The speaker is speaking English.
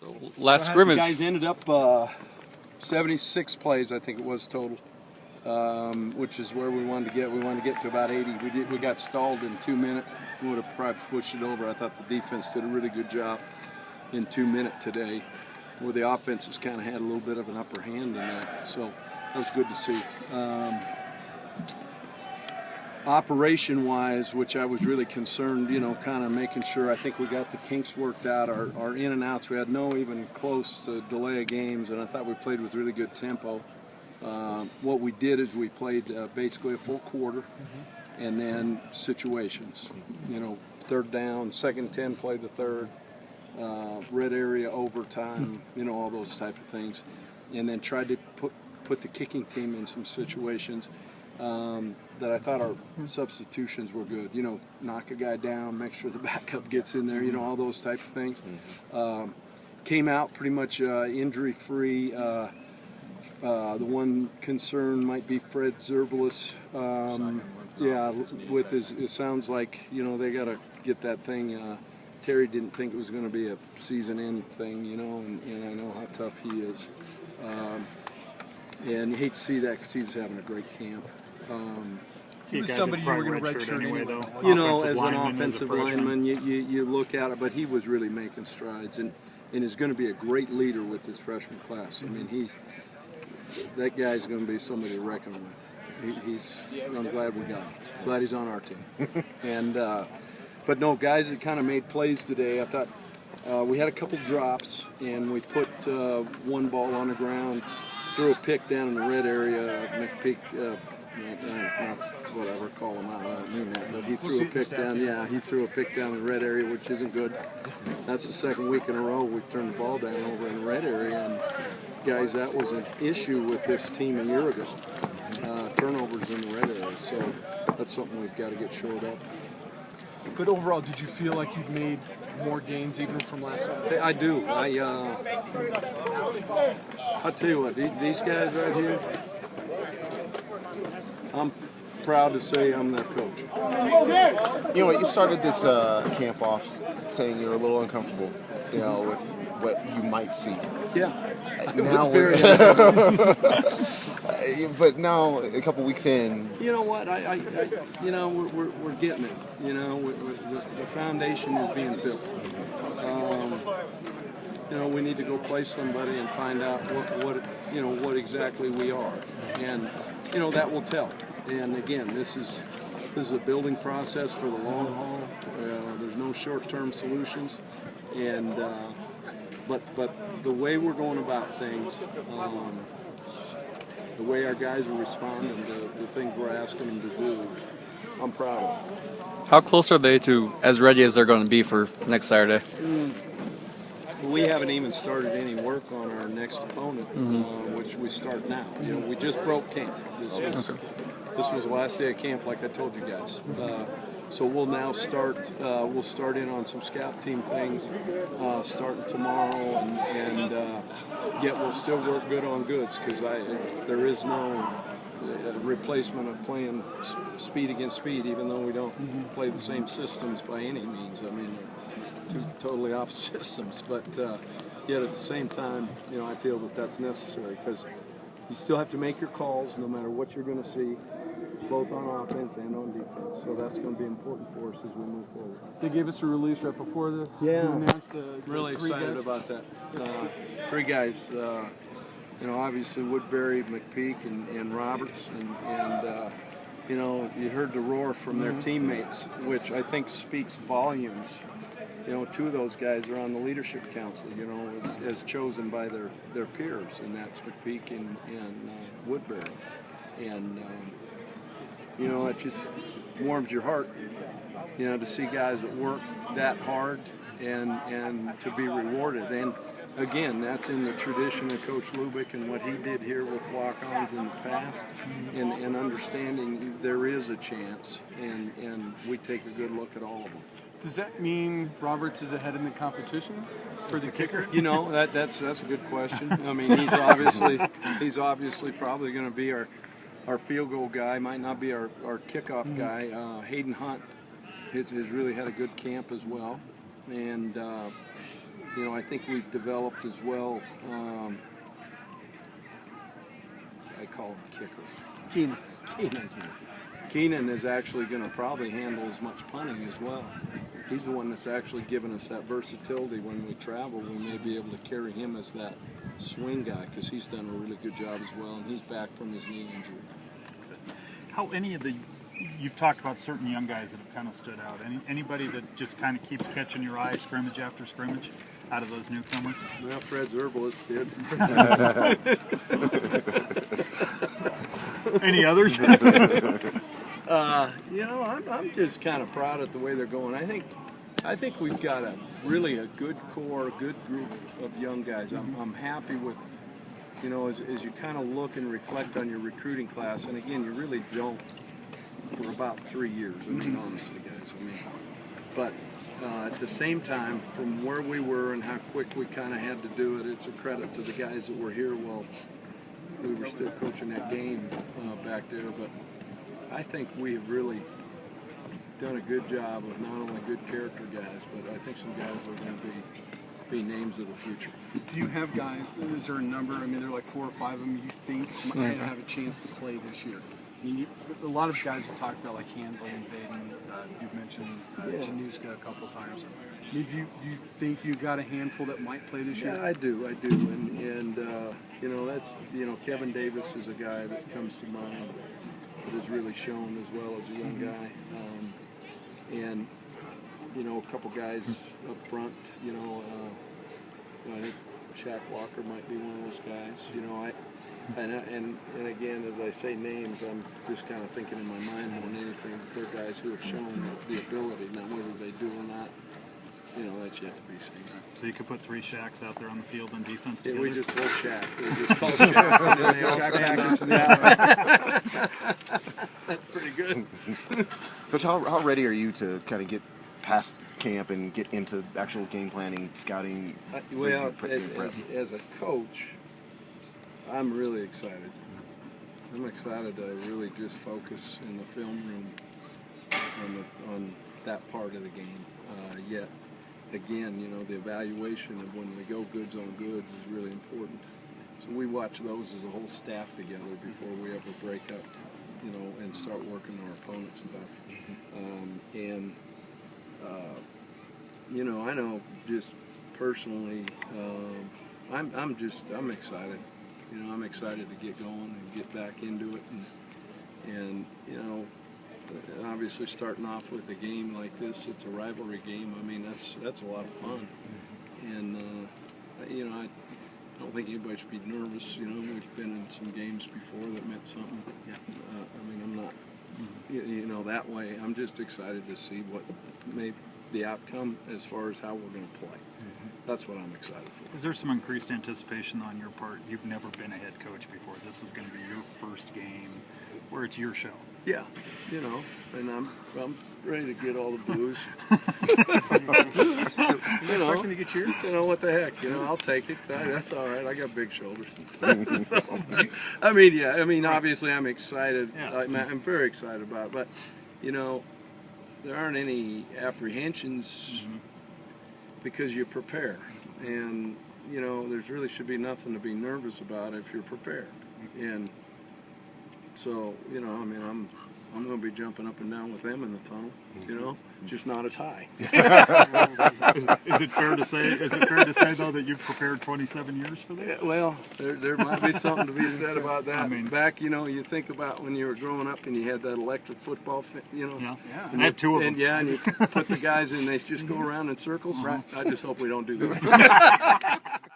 So last scrimmage. The guys ended up 76 plays, I think it was total, which is where we wanted to get. We wanted to get to about 80. We got stalled in 2 minutes. We would have probably pushed it over. I thought the defense did a really good job in 2 minutes today, where the offense has kind of had a little bit of an upper hand in that. So that was good to see. Operation-wise, which I was really concerned, kind of making sure, I think we got the kinks worked out, our in and outs. We had no even close to delay of games, and I thought we played with really good tempo. What we did is we played basically a full quarter, and then situations. Third down, second 10, played the third, red area, overtime, all those type of things. And then tried to put the kicking team in some situations that I thought our substitutions were good. Knock a guy down, make sure the backup gets in there, all those type of things. Came out pretty much injury-free. The one concern might be Fred Zerbelis. With it sounds like, they got to get that thing. Terry didn't think it was going to be a season-end thing, and I know how tough he is. And you hate to see that because he was having a great camp. He was somebody you were going to redshirt anyway, though. As an offensive lineman, you look at it, but he was really making strides and is going to be a great leader with this freshman class. I mean, that guy's going to be somebody to reckon with. I'm glad we got him. Glad he's on our team. And but no, guys that kind of made plays today. I thought we had a couple drops, and we put one ball on the ground, threw a pick down in the red area. McPeak, whatever, call him out. I don't mean that, but he threw a pick down. Yeah, he threw a pick down in the red area, which isn't good. That's the second week in a row we've turned the ball down over in the red area. And guys, that was an issue with this team a year ago. Turnovers in the red area, so that's something we've got to get shored up. But overall, did you feel like you've made more gains even from last Saturday? I do. I'll tell you what, these guys right here, I'm proud to say I'm their coach. You know what, you started this camp off saying you're a little uncomfortable, with what you might see. Yeah. Now but now, a couple weeks in, you know what? We're getting it. The foundation is being built. We need to go play somebody and find out what exactly we are, and that will tell. And again, this is a building process for the long haul. There's no short-term solutions, and but the way we're going about things. The way our guys are responding to the things we're asking them to do, I'm proud of. How close are they to as ready as they're going to be for next Saturday? We haven't even started any work on our next opponent, which we start now. We just broke camp. This was the last day of camp, like I told you guys. So we'll now start. We'll start in on some scout team things starting tomorrow, and yet we'll still work good on goods because there is no replacement of playing speed against speed, even though we don't play the same systems by any means. I mean, they're two totally opposite systems, but yet at the same time, I feel that that's necessary because you still have to make your calls no matter what you're going to see, both on offense and on defense. So that's going to be important for us as we move forward. They gave us a release right before this. Yeah. You announced the really three excited guys. about that. Three guys, obviously Woodbury, McPeak, and Roberts. And you heard the roar from their teammates, which I think speaks volumes. Two of those guys are on the leadership council, as chosen by their peers, and that's McPeak and Woodbury. And it just warms your heart, to see guys that work that hard and to be rewarded. And again, that's in the tradition of Coach Lubick and what he did here with walk-ons in the past, and understanding there is a chance, and we take a good look at all of them. Does that mean Roberts is ahead in the competition for the kicker? That's a good question. I mean, he's obviously probably going to be our field goal guy. Might not be our kickoff guy. Hayden Hunt has really had a good camp as well, and I think we've developed as well. I call him kicker. Keenan is actually going to probably handle as much punting as well. He's the one that's actually given us that versatility when we travel. We may be able to carry him as that swing guy because he's done a really good job as well, and he's back from his knee injury. How you've talked about certain young guys that have kind of stood out. Anybody that just kind of keeps catching your eye scrimmage after scrimmage out of those newcomers? Well, Fred's herbalist did. Any others? I'm just kind of proud of the way they're going. I think we've got a good core, a good group of young guys. I'm happy with, as you kind of look and reflect on your recruiting class, and again, you really don't for about 3 years. I mean, honestly, guys. But at the same time, from where we were and how quick we kind of had to do it, it's a credit to the guys that were here while we were still coaching that game back there. But I think we have really done a good job of not only good character guys, but I think some guys are going to be names of the future. Do you have guys, is there a number, I mean, there are like 4 or 5 of them you think might have a chance to play this year? I mean, a lot of guys have talked about like Hansley and Vaden. You've mentioned Januska a couple times. I mean, do you think you got a handful that might play this year? Yeah, I do, and that's Kevin Davis is a guy that comes to mind that has really shown as well as a young guy, and a couple guys up front. I think Shaq Walker might be one of those guys. And again, as I say names, I'm just kind of thinking in my mind more than anything. They're guys who have shown the ability. Now, whether they do or not, that's yet to be seen. So you could put 3 Shaqs out there on the field on defense Yeah, together? we just hold Shaq. We just call Shaq, and then they all stand up. That's pretty good. Coach, how ready are you to kind of get past camp and get into actual game planning, scouting? As a coach, I'm really excited. I'm excited to really just focus in the film room on that part of the game. Yet, again, the evaluation of when we go goods on goods is really important. So we watch those as a whole staff together before we ever break up, and start working our opponent's stuff. I know just personally, I'm excited. I'm excited to get going and get back into it, and obviously starting off with a game like this, it's a rivalry game. I mean, that's a lot of fun, and I don't think anybody should be nervous. We've been in some games before that meant something. Yeah. I'm not, that way. I'm just excited to see what may the outcome as far as how we're going to play. That's what I'm excited for. Is there some increased anticipation on your part? You've never been a head coach before. This is going to be your first game where it's your show. Yeah, and I'm ready to get all the booze. Expecting to get cheered? What the heck? I'll take it. That's all right. I got big shoulders. Obviously I'm excited. Yeah. I'm very excited about it. But there aren't any apprehensions because you prepare, and there's really should be nothing to be nervous about if you're prepared. And so, I'm going to be jumping up and down with them in the tunnel, just not as high. Is it fair to say though that you've prepared 27 years for this? Yeah, well, there might be something to be said about that. Back, you think about when you were growing up and you had that electric football, Yeah. And I had 2 of them. And you put the guys in, they just go around in circles. Right. I just hope we don't do that.